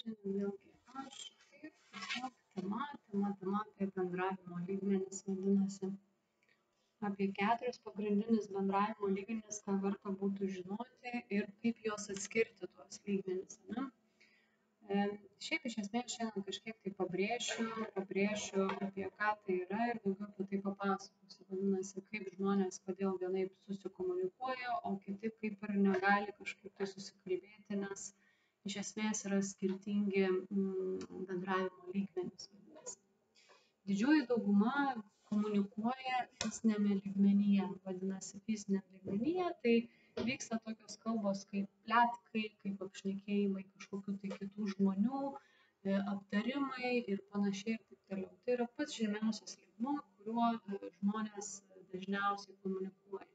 Šiandien vėlgi aš ir tiesiog tema apie bendravimo lygmenis vadinasi. Apie 4 pagrindinius bendravimo lygmenis, ką verta būtų žinoti ir kaip juos atskirti tuos lygmenis. Šiaip iš esmės šiandien kažkiek tai pabrėšiu apie ką tai yra ir daugiau apie tai papasakosiu. Vadinasi, kaip žmonės, kodėl vienaip susikomunikuoja, o kiti kaip ir negali kažkaip tai susikalbėti, nes iš esmės yra skirtingi bendravimo lygmenys. Didžioji dauguma komunikuoja fizinėme lygmenyje. Vadinasi, fiziniam lygmenyje tai vyksta tokios kalbos kaip pletkai, kaip apšnekėjimai kažkokių tai kitų žmonių, aptarimai ir panašiai ir taip toliau. Tai yra pats žemiausias lygmuo, kuriuo žmonės dažniausiai komunikuoja.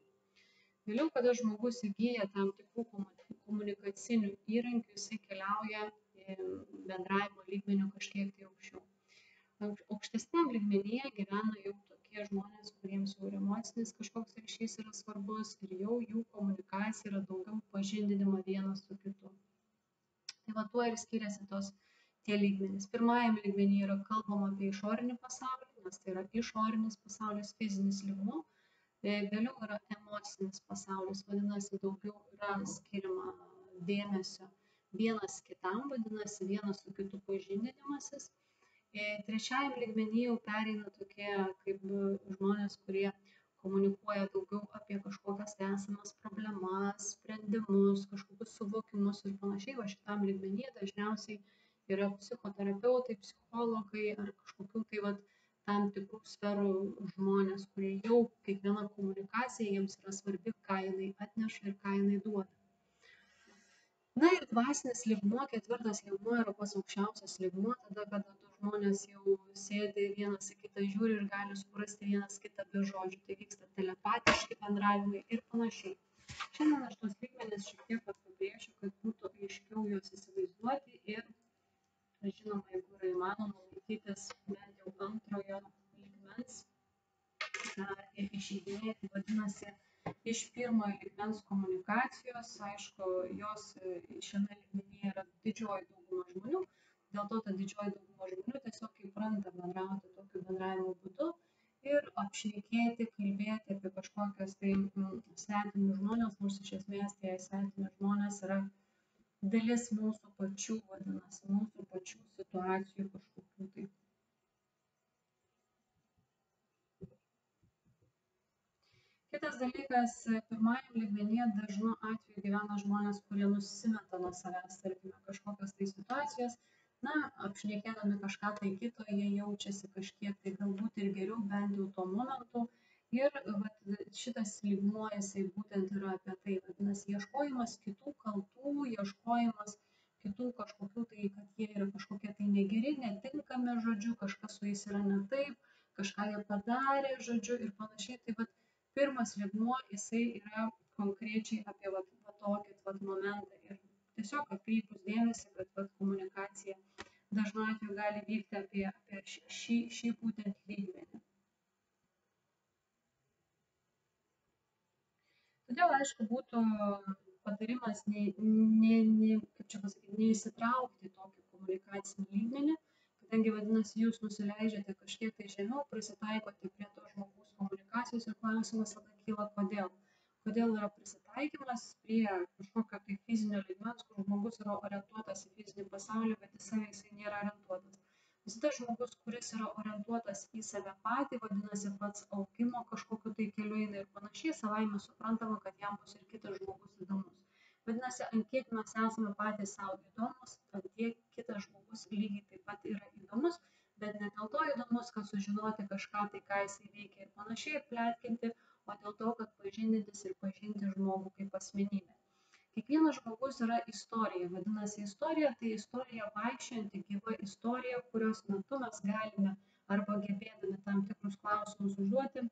Vėliau, kada žmogus įgyja tam tikrų komunikacinių įrankių, jisai keliauja bendravimo lygmeniu kažkiek tai aukščiau. Aukštesniam lygmenyje gyvena jau tokie žmonės, kuriems jau ir emocinis kažkoks ryšys yra svarbus ir jau jų komunikacija yra daugiau pažindinimo vienas su kitu. Tai va tuo ir skiriasi tie lygmenys. Pirmajam lygmenyje yra kalbama apie išorinį pasaulį, nes tai yra išorinis pasaulis, fizinis lygmuo. Vėliau yra emocinis pasaulis, vadinasi, daugiau yra skiriama dėmesio vienas kitam, vadinasi, vienas su kitu pažindinimasis. Trečiajam lygmenyje jau pereina tokie kaip žmonės, kurie komunikuoja daugiau apie kažkokias esamas problemas, sprendimus, kažkokius suvokimus ir panašiai. O šitam lygmenyje dažniausiai yra psichoterapeutai, psichologai ar kažkokių tai tam tikrų sferų žmonės, kurie jau kiekviena komunikacija jiems yra svarbi, ką jinai atneša ir ką jinai duoda. Na ir dvasinis lygmuo, 4 lygmuo yra pats aukščiausias lygmuo, tada, kada du žmonės jau sėdi vienas į kitą žiūri ir gali suprasti vienas kitą be žodžių, tai vyksta telepatiški bendravimai ir panašiai. Šiandien aš tos lygmenis šiek tiek pabrėšiu, kad būtų aiškiau juos įsivaizduoti ir, žinoma, jeigu yra įmanoma laikytis bent jau antrojo lygmens, išeidinėti, vadinasi, iš pirmojo lygmens komunikacijos, aišku, jos šiame lygmenyje yra didžioji dauguma žmonių, dėl to ta didžioji dauguma žmonių tiesiog įpranta bendrauti tokiu bendravimo būdu ir apšnekėti, kalbėti apie kažkokias tai svetimus žmonės, nors iš esmės tie svetimi žmonės yra dalis mūsų pačių, vadinasi, mūsų pačių situacijų kažkokių tai. Kitas dalykas, pirmajam lygmenyje dažnu atveju gyvena žmonės, kurie nusimeta nuo savęs, tarkime, kažkokias tai situacijas, apšnekėdami kažką tai kito, jie jaučiasi kažkiek tai galbūt ir geriau bent jau tuo momentu. Ir šitas lygmuo, jisai būtent yra apie tai, vadinasi, ieškojimas kitų kaltų, ieškojimas kitų kažkokių tai, kad jie yra kažkokie tai negeri, netinkami, žodžiu, kažkas su jais yra ne taip, kažką jie padarė, žodžiu, ir panašiai. Tai pirmas lygmuo, jisai yra konkrečiai apie tokį momentą ir tiesiog atkreipus dėmesį, kad komunikacija dažnu atveju gali vykti apie šį būtent lygmenį. Todėl, aišku, būtų patarimas neįsitraukti į tokį komunikacinį lygmenį, kadangi, vadinasi, jūs nusileidžiate kažkiek tai žemiau, prisitaikote prie to žmogaus komunikacijos ir klausimas tada kyla, kodėl. Kodėl yra prisitaikymas prie kažkokio tai fizinio lygmens, kur žmogus yra orientuotas į fizinį pasaulį, bet į save jisai nėra orientuotas. Visada žmogus, kuris yra orientuotas į save patį, vadinasi, pats augimo kažkokiu tai keliu eina ir panašiai, savaime suprantama, kad jam bus ir kitas žmogus įdomus. Vadinasi, ant kiek mes esame patys savo įdomus, ant tiek kitas žmogus lygiai taip pat yra įdomus, bet ne dėl to įdomus, kad sužinoti kažką, tai ką jisai veikia ir panašiai, ir pletkinti, o dėl to, kad pažindintis ir pažinti žmogų kaip asmenybę. Kiekvienas žmogus yra istorija, vadinasi, istorija tai istorija vaikščiojanti, gyva istorija, kurios metu mes galime arba gebėdami tam tikrus klausimus užduoti,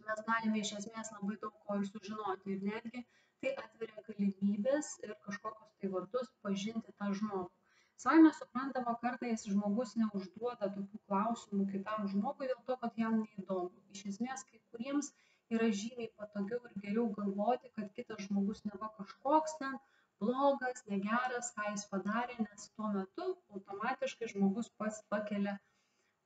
mes galime iš esmės labai daug ko ir sužinoti ir netgi tai atveria galimybės ir kažkokius tai vartus pažinti tą žmogų. Savaime suprantama, kartais žmogus neužduoda tokių klausimų kitam žmogui dėl to, kad jam neįdomu. Iš esmės, kai kuriems yra žymiai patogiau ir geriau galvoti, kad kitas žmogus neva kažkoks ten, blogas, negeras, ką jis padarė, nes tuo metu automatiškai žmogus pats pakelia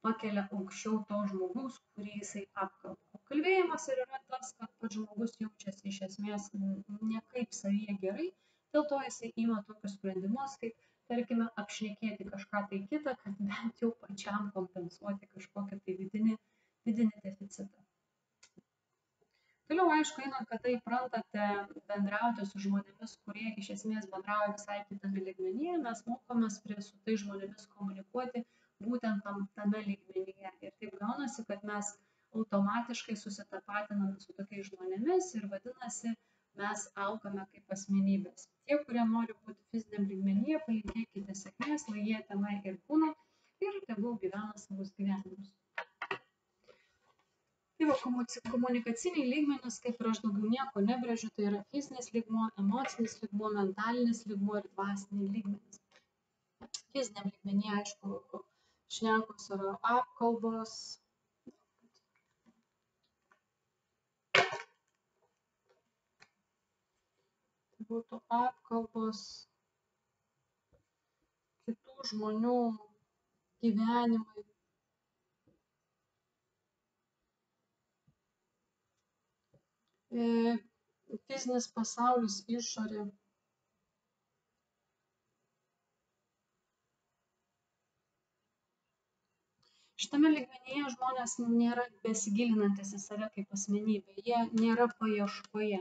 aukščiau to žmogaus, kurį jisai apkalba. O kalbėjimas ir yra tas, kad pats žmogus jaučiasi iš esmės nekaip savyje gerai, dėl to jisai ima tokius sprendimus, kaip, tarkime, apšnekėti kažką tai kitą, kad bent jau pačiam kompensuoti kažkokią tai vidinį deficitą. Toliau, aišku, einant, kad tai prantate bendrauti su žmonėmis, kurie iš esmės bendrauja visai kitame lygmenyje, mes mokomės su tai žmonėmis komunikuoti būtent tame lygmenyje. Ir taip gaunasi, kad mes automatiškai susitapatiname su tokiais žmonėmis ir vadinasi, mes augame kaip asmenybės. Tie, kurie nori būti fiziniam lygmenyje, palinkėkite sėkmės, lai jie tenai ir būna ir tegul gyvena savus gyvenimus. Tai va, komunikaciniai lygmenys, kaip ir aš daugiau nieko nebrėžiu, tai yra fizinis lygmuo, emocinis lygmuo, mentalinis lygmuo ir dvasiniai lygmenys. Fiziniam lygmenyje, aišku, šnekos yra apkalbos. Tai būtų apkalbos, kitų žmonių gyvenimai. Fizinis pasaulis, išorė. Šitame lygmenyje žmonės nėra besigilinantis į save kaip asmenybę, jie nėra paieškoje.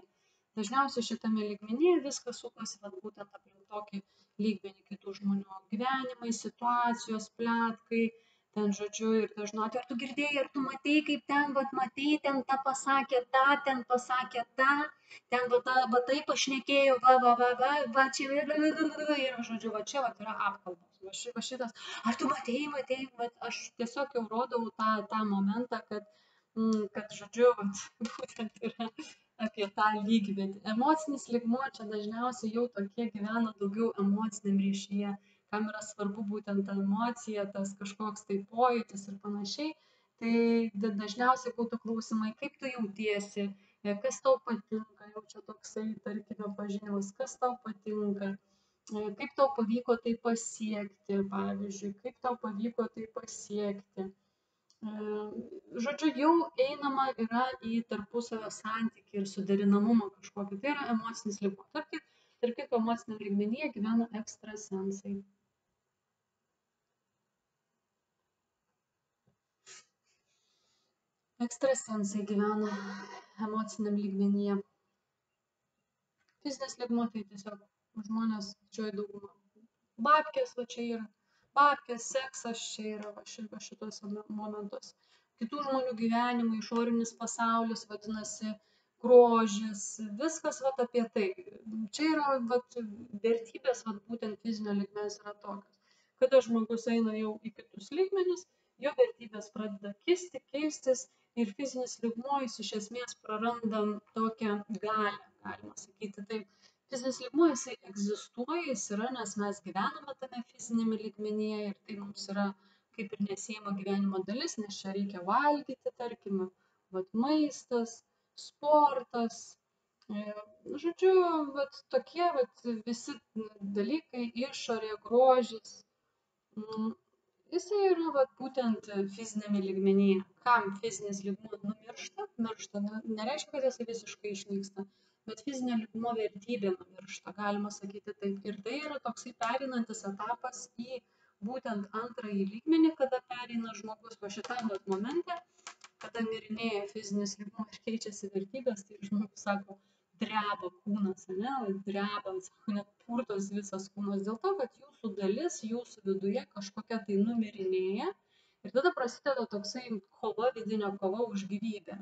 Dažniausiai šitame lygmenyje viskas sukasi būtent aplink tokį lygmenį kitų žmonių gyvenimai, situacijos, pletkai, ten žodžiu ir dažnu atveju, ar tu girdėjai, ar tu matei, kaip ten, matei, ten ta pasakė tą, ten pasakė tą, ten va taip pašnekėjo, va čia ir žodžiu, va čia yra apkalbos, va šitas, ar tu matei, aš tiesiog jau rodau tą momentą, kad žodžiu, būtent yra apie tą lygmenį. Emocinis lygmuo čia dažniausiai jau tokie gyvena daugiau emociniam ryšyje, kam yra svarbu būtent ta emocija, tas kažkoks tai pojūtis ir panašiai. Tai dažniausiai būtų klausimai, kaip tu jautiesi, kas tau patinka, jau čia toksai, tarkime, pažinimas, kas tau patinka, kaip tau pavyko tai pasiekti, pavyzdžiui, kaip tau pavyko tai pasiekti. Žodžiu, jau einama yra į tarpusavio santykį ir suderinamumą kažkokį. Tai yra emocinis lygmuo. Tarp kitko, emociniam lygmenyje gyvena ekstrasensai. Ekstrasensai gyvena emociniam lygmenyje. Fizinis lygmuo tai tiesiog žmonės didžioji dauguma. Babkės, va čia yra. Babkės, seksas čia yra va šituose momentuose. Kitų žmonių gyvenimai, išorinis pasaulis, vadinasi, grožis, viskas vat apie tai. Čia yra vat vertybės, vat būtent fizinio lygmens yra tokios. Kada žmogus eina jau į kitus lygmenis, jo vertybės pradeda kisti, keistis ir fizinis lygmuo jis iš esmės praranda tokią galią, galima sakyti taip. Fizinis lygmuo jisai egzistuoja, jis yra, nes mes gyvename tame fizinėme lygmenyje ir tai mums yra kaip ir nesiejama gyvenimo dalis, nes čia reikia valgyti, tarkime, maistas, sportas, žodžiu, tokie visi dalykai, išorė, grožis, jisai yra būtent fizinėme lygmenyje. Kam fizinis lygmuo numiršta? Miršta, nereiškia, kad jisai visiškai išnyksta, bet fizinio lygmuo vertybė numiršta, galima sakyti taip. Ir tai yra toksai pereinantis etapas į būtent antrąjį lygmenį, kada pereina žmogus va šitam momente, kada mirinėja fizinis lygmuo ir keičiasi vertybės, tai žmogus sako, dreba kūnas, dreba, net purtos visas kūnas, dėl to, kad jūsų dalis, jūsų viduje kažkokia tai numirinėja ir tada prasideda toksai kova, vidinė kova už gyvybę.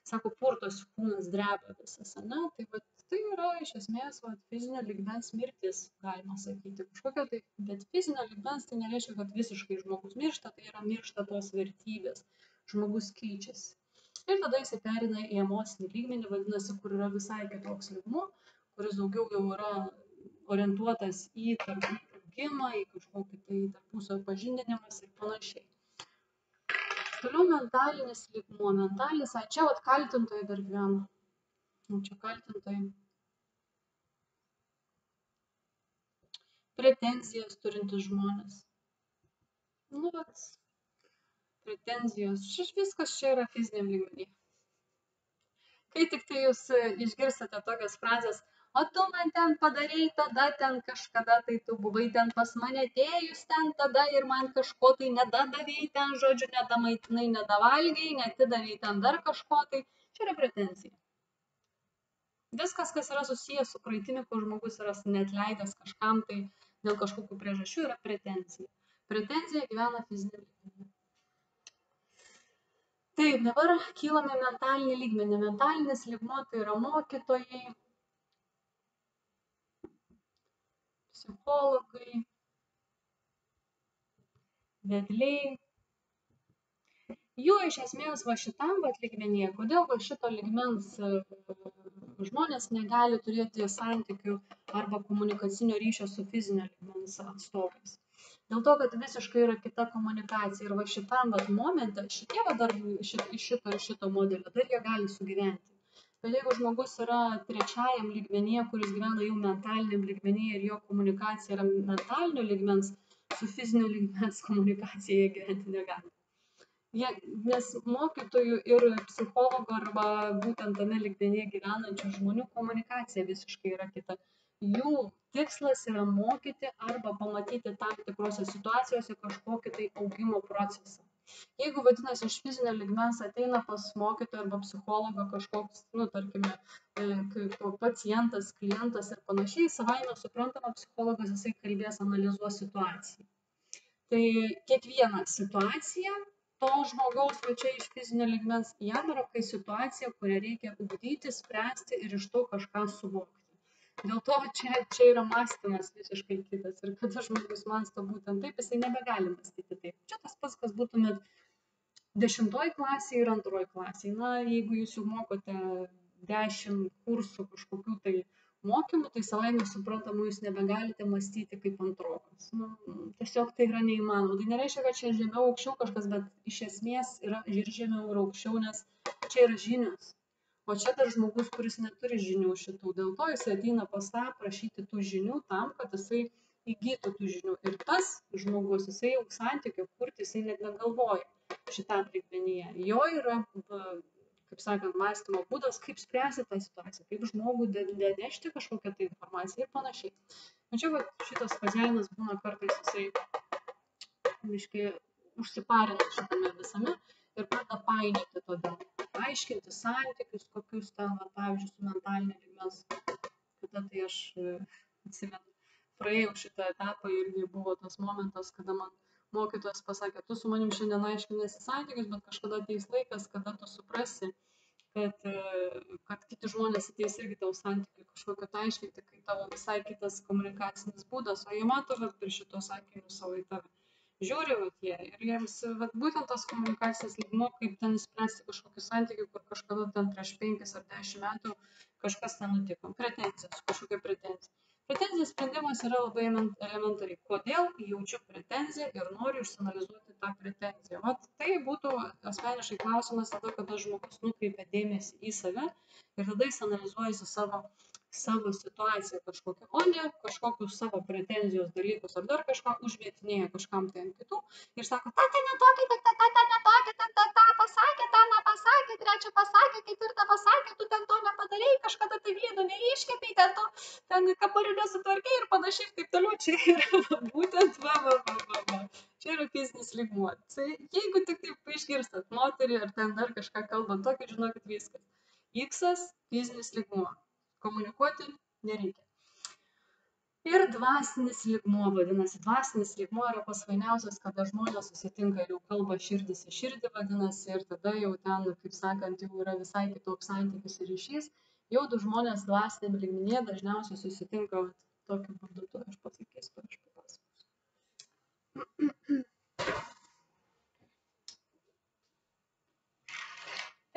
Sako, purtos kūnas dreba visas, tai yra iš esmės fizinio lygmens mirtis, galima sakyti. Kažkokio tai, bet fizinio lygmens tai nereiškia, kad visiškai žmogus miršta, tai yra miršta tos vertybės, žmogus keičiasi. Ir tada jisai pereina į emocinį lygmenį, vadinasi, kur yra visai kitoks lygmuo, kuris daugiau jau yra orientuotas į tarpusavio, į kažkokį tai tarpusavio pažindinimas ir panašiai. Toliau mentalinis lygmuo. Mentalinis, čia kaltintojai dar gyvena. Čia kaltintojai. pretenzijas turintis žmonės. Nu, vat, pretenzijos. Viskas čia yra fiziniam lygmenį. Kai tik tai jūs išgirstate tokias frazės, o tu man ten padarei tada, ten kažkada, tai tu buvai ten pas mane atėjus ten tada ir man kažko tai nedadavėjai ten, žodžiu, nedamaitinai, nedavalgiai, netidavėjai ten dar kažko, tai čia yra pretenzija. Viskas, kas yra susijęs su praeitimi, kur žmogus yra neatleidęs kažkam, tai dėl kažkokių priežasčių yra pretenzija. Pretenzija gyvena fizinį lygmenį. Taip, dabar kylame mentalinį lygmenį. Mentalinis lygmuo tai yra mokytojai, psichologai, vedliai. Jų iš esmės va šitam lygmenyje, kodėl va šito lygmens žmonės negali turėti santykių arba komunikacinio ryšio su fizinio lygmens atstovais. Dėl to, kad visiškai yra kita komunikacija ir va šitam momente, šitie va dar iš šito modelio, dar jie gali sugyventi. Bet jeigu žmogus yra trečiajam lygmenyje, kuris gyvena jau mentaliniam lygmenyje ir jo komunikacija yra mentalinio lygmens, su fizinio lygmens komunikacija jie gyventi negali. Nes mokytojų ir psichologų arba būtent tame lygmenyje gyvenančių žmonių komunikacija visiškai yra kita. Jų tikslas yra mokyti arba pamatyti tam tikrose situacijose kažkokį tai augimo procesą. Jeigu vadinasi iš fizinio lygmens ateina pas mokytoją arba psichologą kažkoks, tarkime, pacientas, klientas ir panašiai, savaime suprantama, psichologas jisai kalbės, analizuos situaciją. Tai kiekviena situacija to žmogaus čia iš fizinio lygmens jam yra kai situacija, kurią reikia ugdyti, spręsti ir iš to kažką suvokti. Dėl to čia yra mąstymas visiškai kitas. Ir kada žmogus mąsto būtent taip, jisai nebegali mąstyti taip. Čia tas pats, kas būtumėt 10 klasėje ir 2 klasėje. Na, jeigu jūs jau mokote 10 kursų kažkokių tai mokymų, tai savaime suprantama, jūs nebegalite mąstyti kaip antrokas. Tiesiog tai yra neįmanoma. Tai nereiškia, kad čia žemiau aukščiau kažkas, bet iš esmės yra ir žemiau ir aukščiau, nes čia yra žinios. O čia dar žmogus, kuris neturi žinių šitų. Dėl to jis ateina pas tą prašyti tų žinių tam, kad jisai įgytų tų žinių. Ir tas žmogus, jisai jau santykių kurti, jisai net negalvoja šitam lygmenyje. Jo yra, kaip sakant, mąstymo būdas, kaip spręsti tą situaciją, kaip žmogų nešti kažkokią tai informaciją ir panašiai. Tačiau šitas faziavimas būna kartais jisai biškai užsiparina šitame visame ir pradeda painioti todėl. Aiškinti santykius, kokius ten, pavyzdžiui, su mentalinė lygmens. Kada tai aš atsimenu, praėjau šitą etapą irgi buvo tas momentas, kada man mokytojas pasakė, tu su manim šiandien aiškinasi santykius, bet kažkada ateis laikas, kada tu suprasi, kad kiti žmonės ateis irgi tau santykių kažkokio tai aiškinti, kai tavo visai kitas komunikacinis būdas, o jie mato per šitos sakinius savo į tave. Žiūri jie ir jiems būtent tas komunikacinis lygmuo, kaip ten spręsti kažkokį santykį, kur kažkada ten prieš 5 ar 10 metų kažkas ten nutiko. Pretenzijos, kažkokia pretenzija. Pretenzijos sprendimas yra labai elementariai. Kodėl jaučiu pretenziją ir noriu išsianalizuoti tą pretenziją. Tai būtų asmeniškai klausimas tada, kada žmogus nukreipia dėmesį į save ir tada jis analizuojasi savo situaciją kažkokią, o ne kažkokius savo pretenzijos dalykus ar dar kažką užvietinėja kažkam tai ant kitų ir sako, ta netokį, ta pasakė, ta nepasakė, trečia pasakė, ketvirta pasakė, tu ten to nepadarėjai, kažkada tai vyno neiškepei, ten kambarį nesutvarkei ir panašiai ir taip toliau. Čia yra būtent čia yra fizinis lygmuo. Tai jeigu tik taip išgirstat moterį ar ten dar kažką kalbant, tokį žinokit viskas. X fizinis lygmuo. Komunikuoti nereikia. Ir dvasinis lygmuo, vadinasi, dvasinis lygmuo yra pats fainiausias, kada žmonės susitinka ir jau kalba širdis į širdį, vadinasi, ir tada jau ten, kaip sakant, jau yra visai kitoks santykis ir ryšys. Jau du žmonės dvasiniam lygmenyje dažniausiai susitinka tokiu būdu, to aš pasakysiu, aš papasakosiu.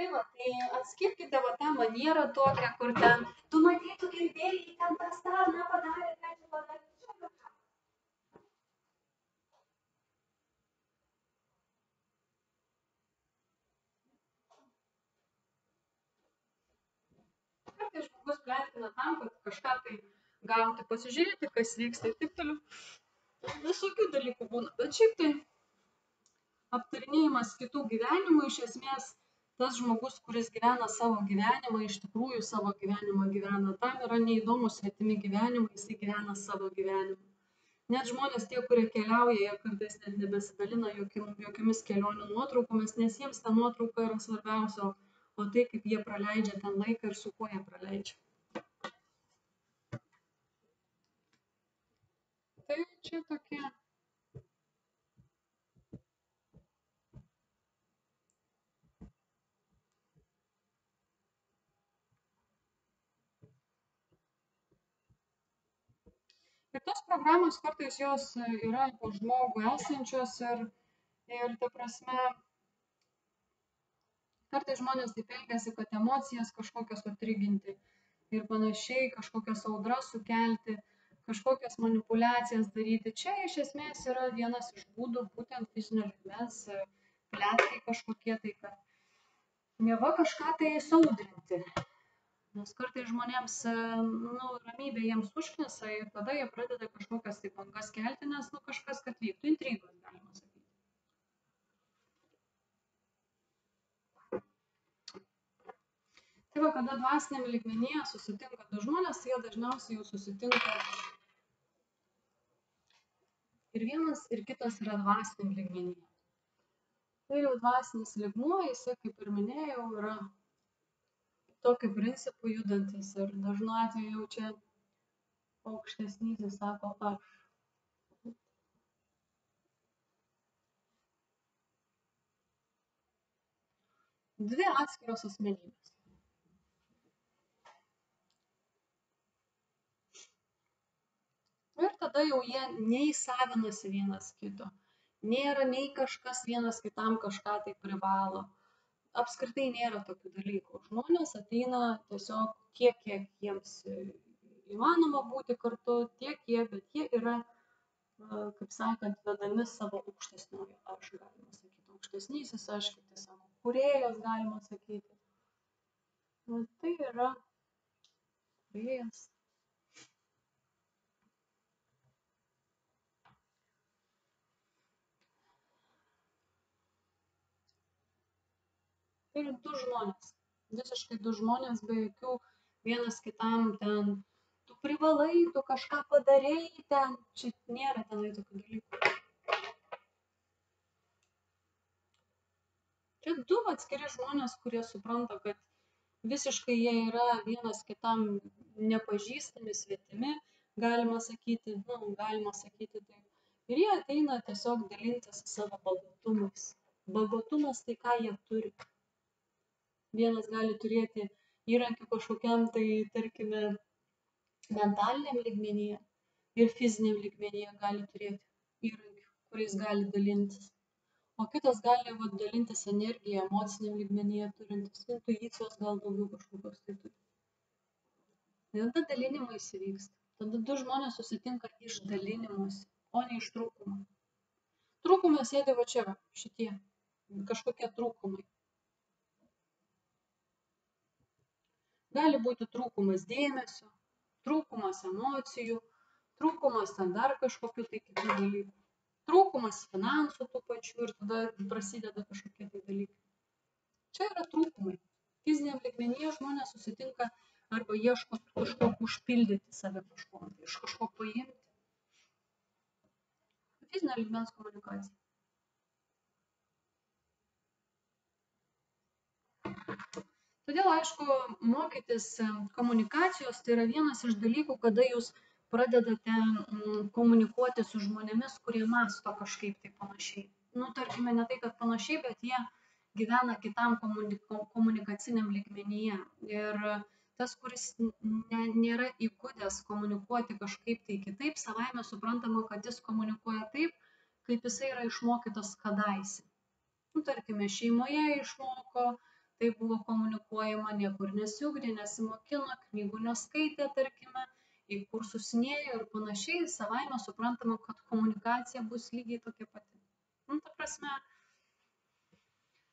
Tai atskirkite tą manierą tokią, kur ten, tu matei, tu girdėjai, ten tas tą nepadarė, ten padarė. Kartais žmogus pletkina tam, kad kažką tai gauti, pasižiūrėti, kas vyksta ir taip toliau. Visokių dalykų būna, bet šiaip tai aptarinėjimas kitų gyvenimų iš esmės tas žmogus, kuris gyvena savo gyvenimą, iš tikrųjų savo gyvenimą gyvena, tam yra neįdomus svetimi gyvenimai, jisai gyvena savo gyvenimą. Net žmonės tie, kurie keliauja, jie kartais net nebesidalina jokiomis kelionių nuotraukomis, nes jiems ta nuotrauka yra svarbiausia, o tai, kaip jie praleidžia ten laiką ir su kuo jie praleidžia. Tai čia tokie. Ir tos programos kartais jos yra po žmogų esančios ir ta prasme, kartais žmonės taip elgiasi, kad emocijas kažkokias atriginti ir panašiai, kažkokias audras sukelti, kažkokias manipulacijas daryti. Čia iš esmės yra vienas iš būdų būtent fizinio lygmens pletkai kažkokie tai, kad neva kažką tai įsaudrinti. Nes kartais žmonėms ramybė jiems užknisa ir tada jie pradeda kažkokias tai bangas kelti, nes kažkas, kad vyktų intrigos, galima sakyti. Tai va, kada dvasiniam lygmenyje susitinka du žmonės, jie dažniausiai jau susitinka ir vienas, ir kitas yra dvasiniam lygmenyje. Tai jau dvasinis lygmuo, jisai, kaip ir minėjau, yra tokiu principu judantis ir dažnu atveju jau čia aukštesnysis sako aš. Dvi atskiros asmenybės. Ir tada jau jie neįsavinasi vienas kito. Nėra nei kažkas vienas kitam kažką tai privalo. Apskritai nėra tokių dalykų. Žmonės ateina tiesiog tiek, kiek jiems įmanoma būti kartu, tiek jie, bet jie yra, kaip sakant, vedami savo aukštesniojo aš, galima sakyti, aukštesnysis aš, kiti sako, kūrėjas, galima sakyti. Tai yra kūrėjas. Tai yra du žmonės, visiškai du žmonės, be jokių vienas kitam ten, tu privalai, tu kažką padarei ten, čia nėra tenai tokių dalykų. Čia du atskiri žmonės, kurie supranta, kad visiškai jie yra vienas kitam nepažįstami, svetimi, galima sakyti taip. Ir jie ateina tiesiog dalintis savo bagotumais. Bagotumas tai ką jie turi. Vienas gali turėti įrankių kažkokiam tai, tarkime, mentaliniam lygmenyje ir fiziniam lygmenyje gali turėti įrankių, kuriais gali dalintis. O kitas gali dalintis energiją emociniam lygmenyje turintis, intuicijos gal daugiau kažkokios tai turi. Ir tada dalinimais įvyksta. Tada du žmonės susitinka iš dalinimuose, o ne iš trūkumo. Trūkumai sėdi va čia, šitie, kažkokie trūkumai. Gali būti trūkumas dėmesio, trūkumas emocijų, trūkumas ten dar kažkokių tai kitų dalykų. Trūkumas finansų tų pačių ir tada prasideda kažkokie tai dalykai. Čia yra trūkumai. Fiziniam lygmenyje žmonės susitinka arba ieško kažko užpildyti save kažko, iš kažko paimti. Fizinio lygmens komunikacija. Todėl, aišku, mokytis komunikacijos tai yra vienas iš dalykų, kada jūs pradedate komunikuoti su žmonėmis, kurie mąsto kažkaip tai panašiai. Tarkime, ne tai, kad panašiai, bet jie gyvena kitam komunikaciniam lygmenyje. Ir tas, kuris nėra įgudęs komunikuoti kažkaip tai kitaip, savaime suprantama, kad jis komunikuoja taip, kaip jisai yra išmokytas kadaise. Tarkime, šeimoje išmoko, tai buvo komunikuojama, niekur nesiugdė, nesimokino, knygų neskaitė, tarkime, į kursus nėjo ir panašiai, savaime suprantama, kad komunikacija bus lygiai tokia pati. Ta prasme,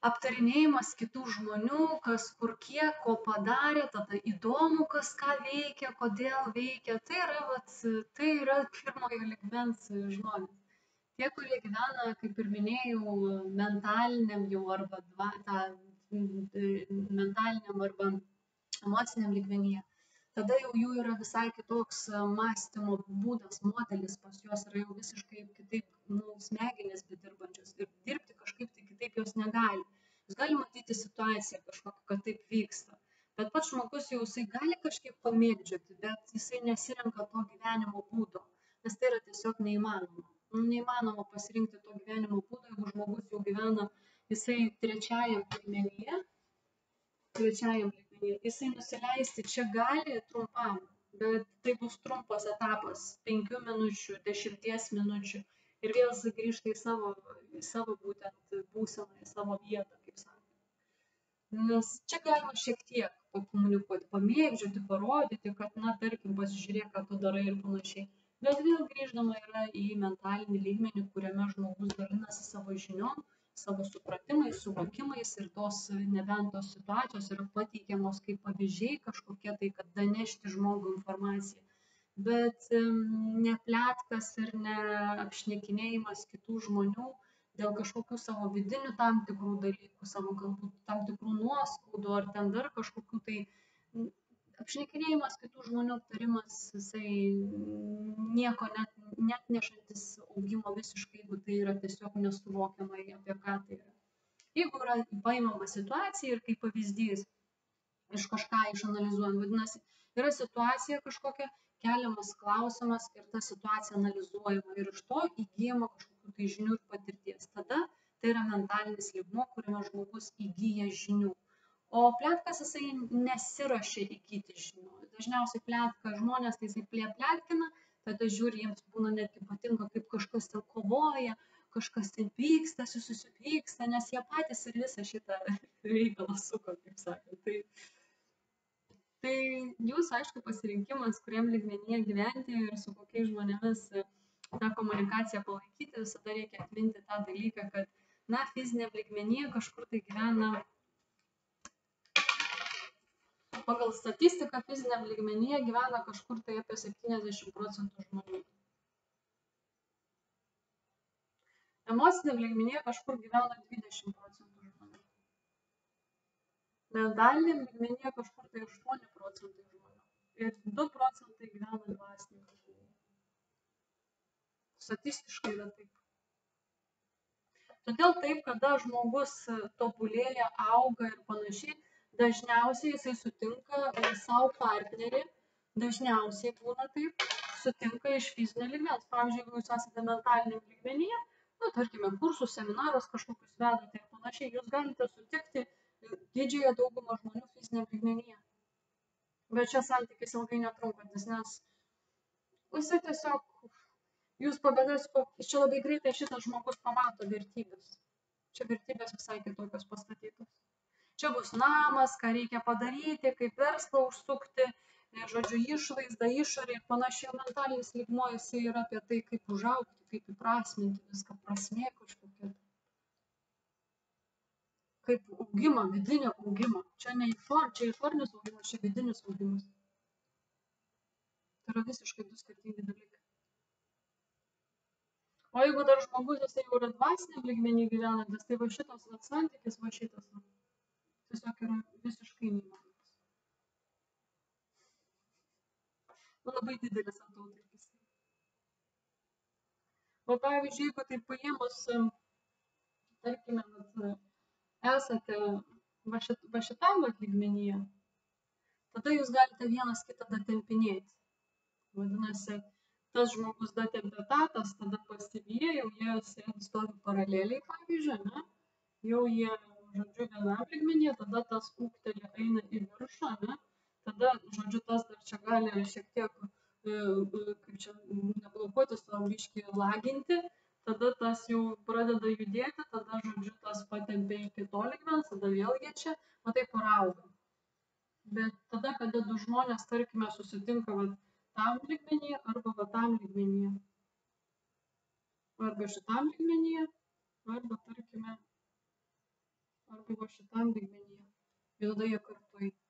aptarinėjimas kitų žmonių, kas kur kiek, ko padarė, tada įdomu, kas ką veikia, kodėl veikia. Tai yra pirmojo lygmens žmonės. Tie, kurie gyvena, kaip ir minėjau, mentaliniam jau arba mentaliniam arba emociniam lygmenyje, tada jau jų yra visai kitoks mąstymo būdas, modelis pas juos yra jau visiškai kitaip smegenys bedirbančios ir dirbti kažkaip tai kitaip jos negali. Jūs gali matyti situaciją kažkokią, kad taip vyksta, bet pats žmogus jau jisai gali kažkiek pamėgdžioti, bet jisai nesirenka to gyvenimo būdo, nes tai yra tiesiog neįmanoma. Neįmanoma pasirinkti to gyvenimo būdo, jeigu žmogus jau gyvena, jisai trečiajam lygmenyje, jisai nusileisti čia gali trumpam, bet tai bus trumpas etapas, 5 minučių, 10 minučių ir vėl jisai grįžta į savo būtent būseną, į savo vietą, kaip sakant. Nes čia galima šiek tiek pakomunikuoti, pamėgdžioti, parodyti, kad, tarkim, pasižiūrėk, ką tu darai ir panašiai. Bet vėl grįždama yra į mentalinį lygmenį, kuriame žmogus dalinasi savo žiniom, savo supratimais, suvokimais ir nebent tos situacijos yra pateikiamos kaip pavyzdžiai kažkokie tai, kad danešti žmogų informaciją. Bet ne pletkas ir ne apšnekinėjimas kitų žmonių dėl kažkokių savo vidinių tam tikrų dalykų, savo galbūt tam tikrų nuoskaudų ar ten dar kažkokių tai apšnekinėjimas kitų žmonių aptarimas, jisai nieko net nešantis augimo visiškai, jeigu tai yra tiesiog nesuvokiamai apie ką tai yra. Jeigu yra paimama situacija ir kaip pavyzdys, iš kažką išanalizuojam, vadinasi, yra situacija kažkokia, keliamas klausimas ir ta situacija analizuojama ir iš to įgyjama kažkokių tai žinių ir patirties. Tada tai yra mentalinis lygmuo, kuriame žmogus įgyja žinių. O pletkas jisai nesiruošia įgyti žinių. Dažniausiai pletka žmonės, tai jisai pletkina, tada žiūri, jiems būna netgi patinka, kaip kažkas ten kovoja, kažkas ten pykstasi, susipyksta, nes jie patys ir visą šitą reikalą suko, kaip sakant. Tai jūs, aišku, pasirinkimas, kuriam lygmenyje gyventi ir su kokiais žmonėmis tą komunikaciją palaikyti, visada reikia atminti tą dalyką, kad, fiziniam lygmenyje kažkur tai gyvena. Pagal statistiką fiziniam lygmenyje gyvena kažkur tai apie 70% žmonių. Emociniam lygmenyje kažkur gyvena 20% žmonių. Mentaliniam lygmenyje kažkur tai 8% žmonių. Ir 2% gyvena dvasiniam lygmenyje. Statistiškai yra taip. Todėl taip, kada žmogus tobulėja, auga ir panašiai, dažniausiai jisai sutinka savo partnerį, dažniausiai būna taip, sutinka iš fizinio lygmens. Pavyzdžiui, jeigu jūs esate mentaliniam lygmenyje, tarkime, kursus, seminarus kažkokius vedate ir panašiai, jūs galite sutikti didžiąją daugumą žmonių fiziniam lygmenyje. Bet čia santykis ilgai netrunkantis, nes jisai tiesiog, jūs pabendrasite, čia labai greitai šitas žmogus pamato vertybės. Čia vertybės visai kitokios pastatytos. Čia bus namas, ką reikia padaryti, kaip verslą užsukti, žodžiu, išvaizda, išorė ir panašiai. Mentalinis lygmuo jisai yra apie tai, kaip užaugti, kaip įprasminti viską, prasmė kažkokia. Kaip augimą, vidinį augimą. Čia ne išorinis augimas, čia vidinis augimas. Tai yra visiškai du skirtingi dalykai. O jeigu dar žmogus, jisai jau yra dvasiniam lygmenį gyvenantis, tai va šitas santykis, va šitas tiesiog yra visiškai neįmanomas. Labai didelis atotrūkis. O pavyzdžiui, jeigu tai paėmus, tarkime, esate va šitam lygmenyje, tada jūs galite vienas kitą datempinėti. Vadinasi, tas žmogus datempė tas, tada pasivyja, jau jie stovi paraleliai, pavyzdžiui, ne? Jau jie, žodžiu, vienam lygmenyje, tada tas ūgtelė eina į viršų, ne? Tada, žodžiu, tas dar čia gali šiek tiek, kaip čia, neblokuotis, o biškį laginti, tada tas jau pradeda judėti, tada, žodžiu, tas patempė iki to lygmens, tada vėl jie čia, tai parauga. Bet tada, kada du žmonės, tarkime, susitinka tam lygmenyje arba va tam lygmenyje. Arba šitam lygmenyje, arba, tarkime, arba va šitam lygmenyje. Ir tada jie kartu eina.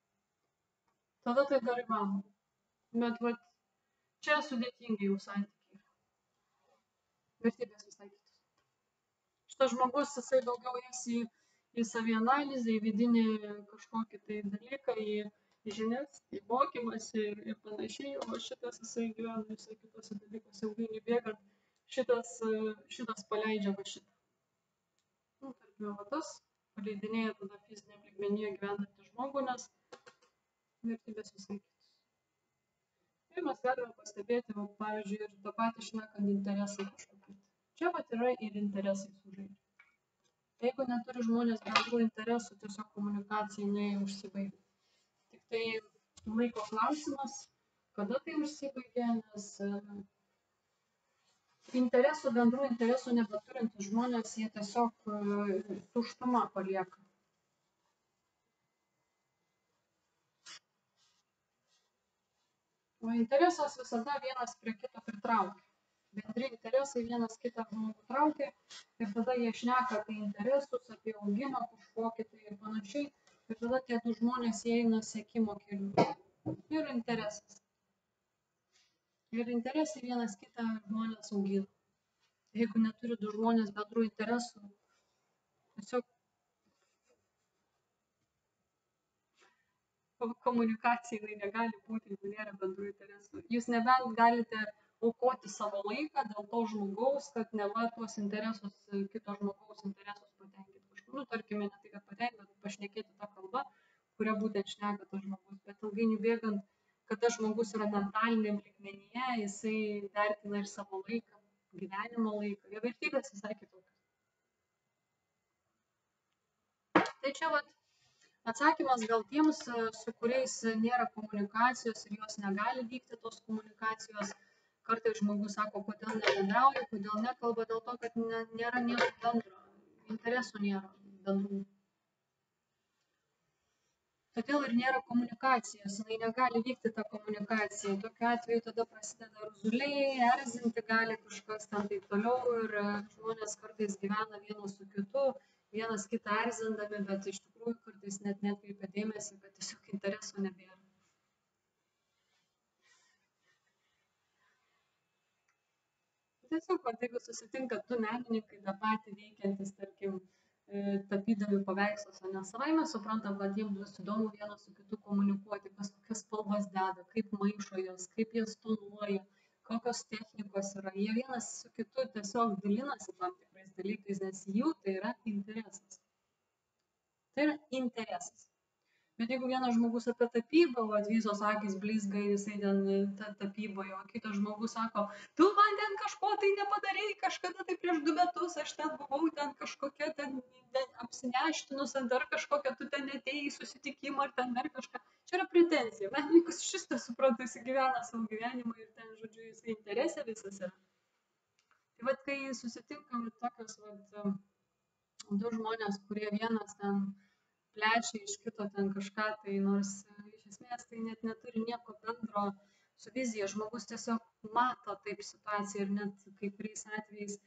Tada tai dar įmanoma. Bet va čia sudėtingi jau santykiai. Vertybės visai kitos. Šitas žmogus, jisai daugiau eis į savianalizę, į vidinį kažkokį tai dalyką, į žinias, į mokymąsi ir panašiai, o šitas jisai gyvena visai kitose dalykuose, ilgainiui bėgant, šitas paleidžia va šitą. Nu, tarkime, va tas paleidinėja tada fiziniam lygmenyje gyvenantį žmogų, nes vertybės visai kitos. Ir mes galime pastebėti, va, pavyzdžiui, ir tą patį šnekant interesai kažkokie. Čia vat yra ir interesai sužaidžia. Jeigu neturi žmonės bendrų interesų, tiesiog komunikacija neužsibaigia. Tik tai laiko klausimas, kada tai užsibaigia, nes bendrų interesų nebeturintys žmonės, jie tiesiog tuštumą palieka. O interesas visada vienas prie kito pritraukia. Bendri interesai vienas kitą žmogų traukia ir tada jie šneka apie interesus, apie augimą kažkokį tai ir panašiai. Ir tada tie du žmonės eina sekimo keliu. Ir interesas. Ir interesai vienas kitą žmonės augina. Jeigu neturi du žmonės bendrų interesų, tiesiog komunikacija negali būti, jeigu nėra bendrų interesų. Jūs nebent galite aukoti savo laiką dėl to žmogaus, kad neva tuos interesus, kito žmogaus interesus patenkinti kažkur. Nu, tarkime, ne tai, kad patenkinti, bet pašnekėti tą kalbą, kurią būtent šneka tas žmogus. Bet ilgainiui bėgant, kad tas žmogus yra mentaliniam lygmenyje, jisai vertina ir savo laiką, gyvenimo laiką. Jo vertybės visai kitokios. Tai čia vat atsakymas gal tiems, su kuriais nėra komunikacijos ir jos negali vykti tos komunikacijos. Kartais žmogus sako, kodėl nebendrauja, kodėl nekalba, dėl to, kad nėra nieko bendro, interesų nėra bendrų. Todėl ir nėra komunikacijos, jinai negali vykti ta komunikacija. Tokiu atveju tada prasideda erzuliai, erzinti gali kažkas ten taip toliau ir žmonės kartais gyvena vienas su kitu, vienas kitą erzindami, bet iš tikrųjų kartais net netkreipia dėmesį, bet tiesiog interesų nebėra. Tiesiog, jeigu susitinka du menininkai, tą patį veikiantis, tarkim, tapydami paveikslus, o ne savaime suprantam, kad jiems bus įdomu vienas su kitu komunikuoti, kas kokias spalvas deda, kaip maišo jas, kaip jas tonuoja, kokios technikos yra. Jie vienas su kitu tiesiog dalinasi tam tikrais dalykais, nes jų tai yra interesas. Tai yra interesas. Bet jeigu vienas žmogus apie tapybą, o visos akys blizga, jisai ten tapyboje, o kitas žmogus sako, tu man ten kažko tai nepadarei, kažkada tai prieš 2 metus aš ten buvau, ten kažkokia ten apsineštinus, ar dar kažkokia, tu ten atėjai į susitikimą, ar ten dar kažką. Čia yra pretenzija. Menininkas šis nesupranta, jis gyvena savo gyvenimą ir ten, žodžiu, jis interesė visas yra. Tai vat, kai susitinkam tokios du žmonės, kurie vienas ten plečia iš kito ten kažką, tai nors iš esmės tai net neturi nieko bendro su vizija. Žmogus tiesiog mato taip situaciją ir net kai kuriais atvejais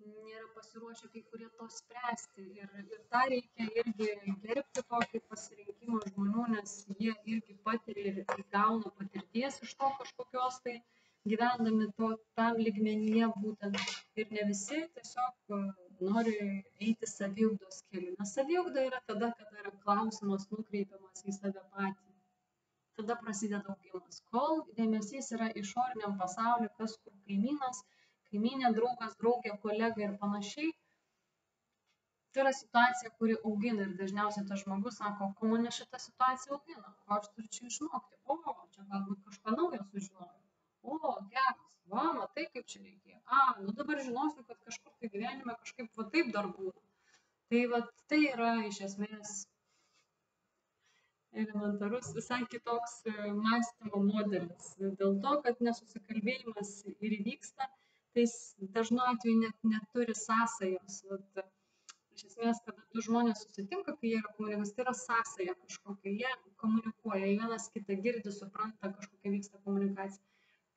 nėra pasiruošę kai kurie to spręsti. Ir tą reikia irgi gerbti tokį pasirinkimą žmonių, nes jie irgi patiria ir gauna patirties iš to kažkokios tai gyvendami tam lygmenyje būtent. Ir ne visi tiesiog nori eiti saviugdos keliu. Nes saviugda yra tada, kada yra klausimas nukreipiamas į save patį. Tada prasideda augimas. Kol dėmesys yra išoriniam pasauliu, kas kur kaimynas, kaimynė, draugas, draugė, kolega ir panašiai. Tai yra situacija, kuri augina ir dažniausiai tas žmogus sako, ko mane šitą situaciją augina, ko aš turiu čia išmokti. O, čia galbūt kažką naujo sužinojau. O, geras, va, matai, kaip čia reikėjo. Nu dabar žinosiu, kad kažkur tai gyvenime kažkaip va taip dar būna. Tai va, tai yra iš esmės elementarus visai kitoks mąstymo modelis. Dėl to, kad nesusikalbėjimas ir įvyksta, tai dažnu atveju net neturi sąsajos. Iš esmės, kada du žmonės susitinka, kai jie yra komunikacija, tai yra sąsaja kažkokia. Jie komunikuoja, vienas kitą girdi, supranta, kažkokia vyksta komunikacija.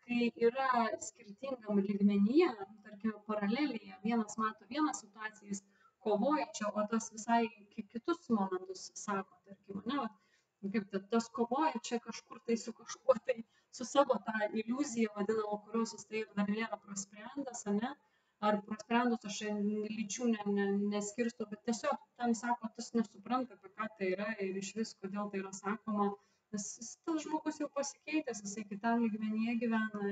Kai yra skirtingam lygmenyje, tarkime, paralelėje, vienas mato vieną situaciją, jis kovoji čia, o tas visai kitus momentus sako, tarkim, ne, kaip tas kovoja čia kažkur tai su kažkuo tai, su savo tą iliuziją vadinamą, kurios jis tai dar nėra prasprendęs, ne, ar prasprendus aš lyčių neskirstu, bet tiesiog tam sako, tas nesupranta, apie ką tai yra ir iš vis, kodėl tai yra sakoma, nes tas žmogus jau pasikeitęs, jisai kitam lygmenyje gyvena,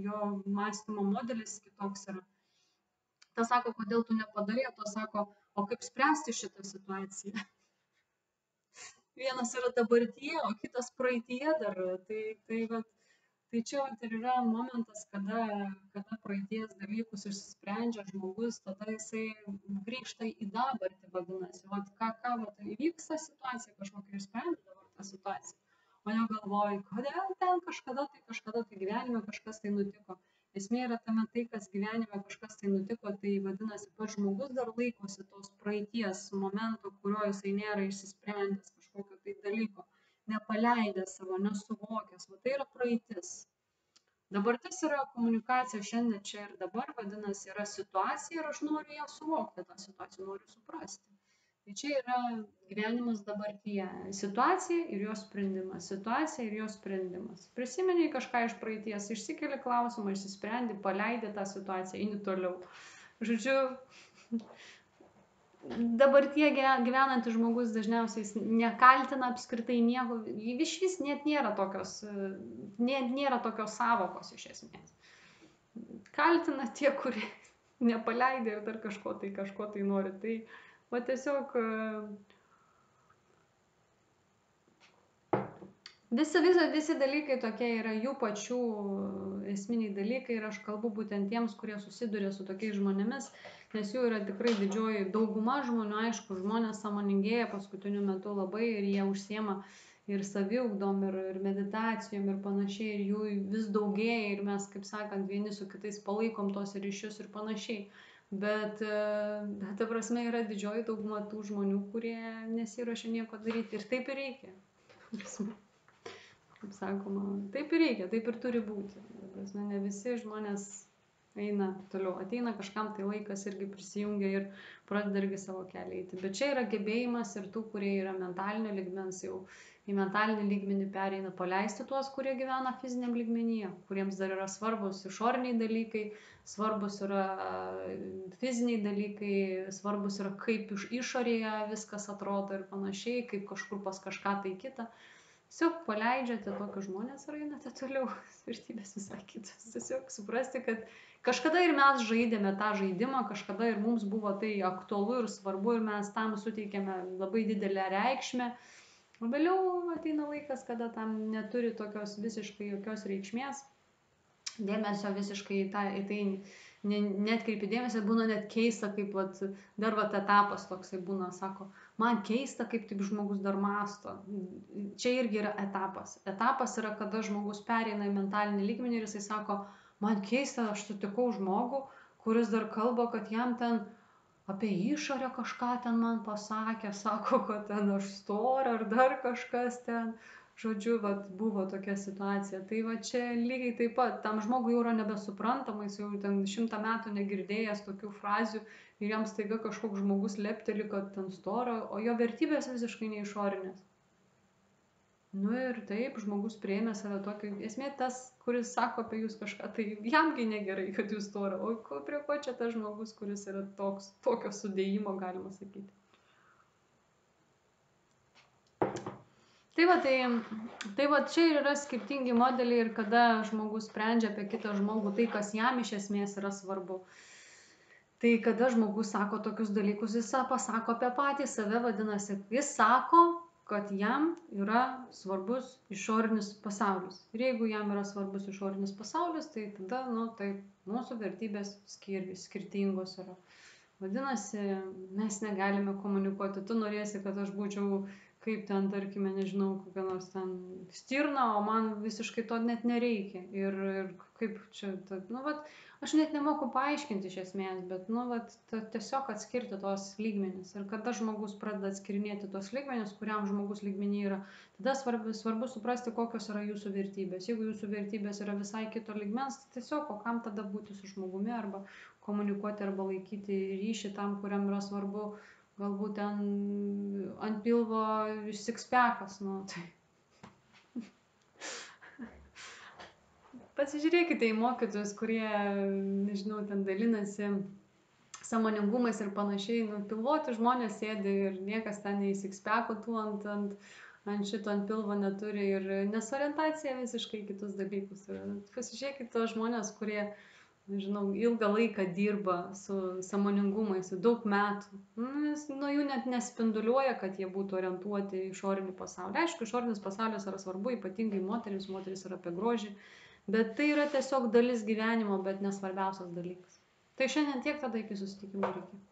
jo mąstymo modelis kitoks yra. Tas sako, kodėl tu nepadarė, to sako, o kaip spręsti šitą situaciją. Vienas yra dabartyje, o kitas praeityje dar. Tai čia ir yra momentas, kada praeities dalykus išsprendžia žmogus, tada jisai grįžta į dabartį, vadinasi. Ką įvyksta situacija, kažkokia išsprendė dabar tą situaciją. O ne galvoju, kodėl ten kažkada tai gyvenime kažkas tai nutiko. Esmė yra tame tai, kas gyvenime kažkas tai nutiko, tai vadinasi, pats žmogus dar laikosi tos praeities momento, kurio jisai nėra išsisprendęs kažkokio tai dalyko, nepaleidęs savo, nesuvokęs, tai yra praeitis. Dabartis yra komunikacija šiandien čia ir dabar, vadinasi, yra situacija ir aš noriu ją suvokti, tą situaciją noriu suprasti. Tai čia yra gyvenimas dabartyje. Situacija ir jos sprendimas. Situacija ir jos sprendimas. Prisimeni kažką iš praeities, išsikeli klausimą, išsisprendi, paleidi tą situaciją, eini toliau. Žodžiu, dabartyje gyvenantis žmogus dažniausiai nekaltina apskritai nieko, iš vis net nėra tokios savokos iš esmės. Kaltina tie, kurie nepaleidė ir dar kažko tai nori. Tai o tiesiog visi dalykai tokie yra jų pačių esminiai dalykai ir aš kalbu būtent tiems, kurie susiduria su tokiais žmonėmis, nes jų yra tikrai didžioji dauguma žmonių, aišku, žmonės sąmoningėja paskutiniu metu labai ir jie užsiema ir saviugdom, ir meditacijom ir panašiai, ir jų vis daugėja ir mes, kaip sakant, vieni su kitais palaikom tos ryšius ir panašiai. Bet ta prasme yra didžioji dauguma tų žmonių, kurie nesiruošia nieko daryti ir taip ir reikia. Kaip sakoma, taip ir reikia, taip ir turi būti. Prasme, ne visi žmonės eina toliau, ateina kažkam tai laikas irgi prisijungia ir pradeda irgi savo kelią eiti. Bet čia yra gebėjimas ir tų, kurie yra mentalinio lygmens jau į mentalinį lygmenį pereina, paleisti tuos, kurie gyvena fiziniam lygmenyje, kuriems dar yra svarbus išoriniai dalykai, svarbus yra fiziniai dalykai, svarbus yra kaip iš išorėje viskas atrodo ir panašiai, kaip kažkur pas kažką tai kitą. Tiesiog paleidžiate tokius žmonės ir einate toliau, vertybės visai kitos. Tiesiog suprasti, kad kažkada ir mes žaidėme tą žaidimą, kažkada ir mums buvo tai aktualu ir svarbu ir mes tam suteikėme labai didelę reikšmę. O vėliau ateina laikas, kada tam neturi tokios visiškai jokios reikšmės, dėmesio visiškai į tai netkreipi dėmesio, būna net keista, kaip dar etapas toksai būna, sako, man keista, kaip taip žmogus dar mąsto. Čia irgi yra etapas. Etapas yra, kada žmogus pereina į mentalinį lygmenį ir jisai sako, man keista, aš sutikau žmogų, kuris dar kalba, kad jam ten apie išorę kažką ten man pasakė, sako, kad ten aš stora ar dar kažkas ten. Žodžiu, buvo tokia situacija. Tai čia lygiai taip pat, tam žmogui jau yra nebesuprantama, jis jau ten 100 metų negirdėjęs tokių frazių ir jam staiga kažkoks žmogus lepteli, kad ten stora, o jo vertybės visiškai neišorinės. Ir taip, žmogus prieimė save tokį, esmė tas, kuris sako apie jūs kažką, tai jamgi negerai, kad jūs stora, o prie ko čia tas žmogus, kuris yra tokio sudėjimo, galima sakyti. Tai čia ir yra skirtingi modeliai ir kada žmogus sprendžia apie kitą žmogų, tai kas jam iš esmės yra svarbu. Tai kada žmogus sako tokius dalykus, jis pasako apie patį save, vadinasi, jis sako, kad jam yra svarbus išorinis pasaulis. Ir jeigu jam yra svarbus išorinis pasaulis, tai tada, taip, mūsų vertybės skirtingos yra. Vadinasi, mes negalime komunikuoti. Tu norėsi, kad aš būčiau kaip ten, tarkime, nežinau, kokia nors ten stirna, o man visiškai to net nereikia. Ir kaip čia, nu, vat, aš net nemoku paaiškinti iš esmės, bet, nu, vat, tiesiog atskirti tos lygmenis. Ir kada žmogus pradeda atskirinėti tos lygmenis, kuriam žmogus lygmenį yra, tada svarbu suprasti, kokios yra jūsų vertybės. Jeigu jūsų vertybės yra visai kito lygmens, tai tiesiog, o kam tada būti su žmogumi, arba komunikuoti, arba laikyti ryšį tam, kuriam yra svarbu, galbūt ten ant pilvo sixpackas, nu, tai. Pasižiūrėkite į mokytojus, kurie, nežinau, ten dalinasi sąmoningumais ir panašiai, nu, pilvoti žmonės sėdi ir niekas ten nei sixpackų tų ant šito ant pilvo neturi ir nesorientacija visiškai kitus dalykus. Pasižiūrėkite tos žmonės, kurie, nežinau, ilgą laiką dirba su sąmoningumais, daug metų. Nuo jų net nespinduliuoja, kad jie būtų orientuoti į išorinį pasaulį. Aišku, išorinis pasaulis yra svarbu, ypatingai moteris yra apie grožį, bet tai yra tiesiog dalis gyvenimo, bet nesvarbiausias dalykas. Tai šiandien tiek, tada iki susitikimo reikia.